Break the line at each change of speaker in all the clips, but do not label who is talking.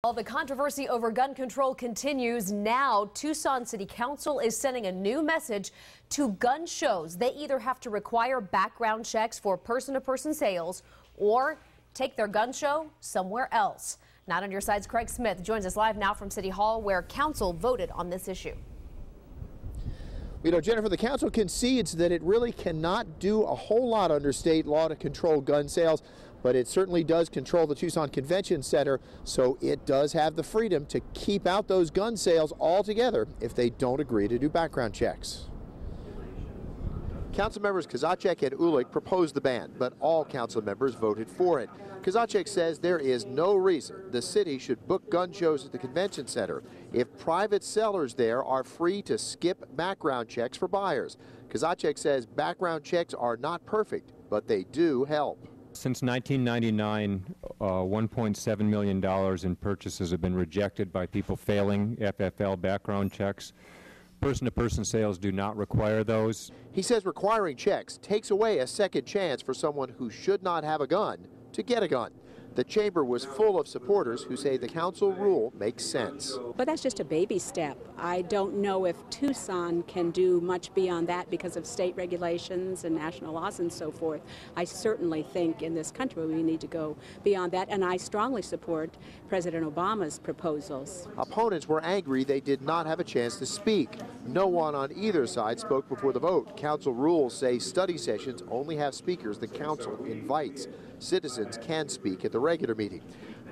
While the controversy over gun control continues, now Tucson City Council is sending a new message to gun shows. They either have to require background checks for person-to-person sales or take their gun show somewhere else. Not on Your Side's Craig Smith joins us live now from City Hall, where council voted on this issue.
You know, Jennifer, the council concedes that it really cannot do a whole lot under state law to control gun sales, but it certainly does control the Tucson Convention Center, so it does have the freedom to keep out those gun sales altogether if they don't agree to do background checks. Council members Kozacek and Ulick proposed the ban, but all council members voted for it. Kozacek says there is no reason the city should book gun shows at the convention center if private sellers there are free to skip background checks for buyers. Kozacek says background checks are not perfect, but they do help.
Since 1999, $1.7 million in purchases have been rejected by people failing FFL background checks. Person-to-person sales do not require those.
He says requiring checks takes away a second chance for someone who should not have a gun to get a gun. The chamber was full of supporters who say the council rule makes sense.
But that's just a baby step. I don't know if Tucson can do much beyond that because of state regulations and national laws and so forth. I certainly think in this country we need to go beyond that, and I strongly support President Obama's proposals.
Opponents were angry they did not have a chance to speak. No one on either side spoke before the vote. Council rules say study sessions only have speakers the council invites. Citizens can speak at the regular meeting.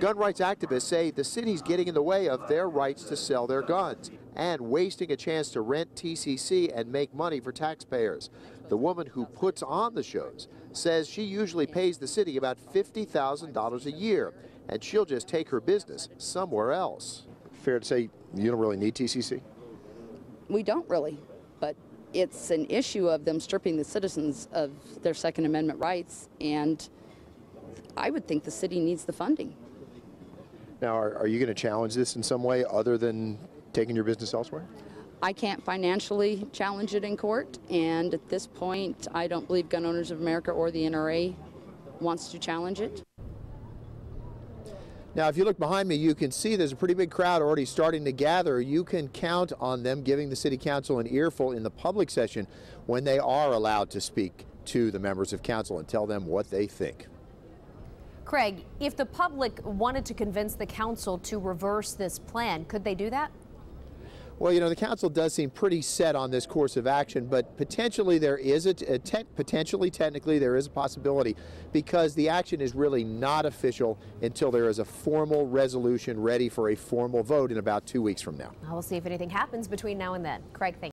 Gun rights activists say the city's getting in the way of their rights to sell their guns and wasting a chance to rent TCC and make money for taxpayers. The woman who puts on the shows says she usually pays the city about $50,000 a year, and she'll just take her business somewhere else. Fair to say you don't really need TCC?
We don't really, but it's an issue of them stripping the citizens of their Second Amendment rights, and I would think the city needs the funding.
Now, are you going to challenge this in some way other than taking your business elsewhere?
I can't financially challenge it in court, and at this point, I don't believe Gun Owners of America or the NRA wants to challenge it.
Now, if you look behind me, you can see there's a pretty big crowd already starting to gather. You can count on them giving the city council an earful in the public session when they are allowed to speak to the members of council and tell them what they think.
Craig, if the public wanted to convince the council to reverse this plan, could they do that?
Well, you know, the council does seem pretty set on this course of action, but potentially there is technically there is a possibility, because the action is really not official until there is a formal resolution ready for a formal vote in about 2 weeks from now.
We'll see if anything happens between now and then. Craig, thank you.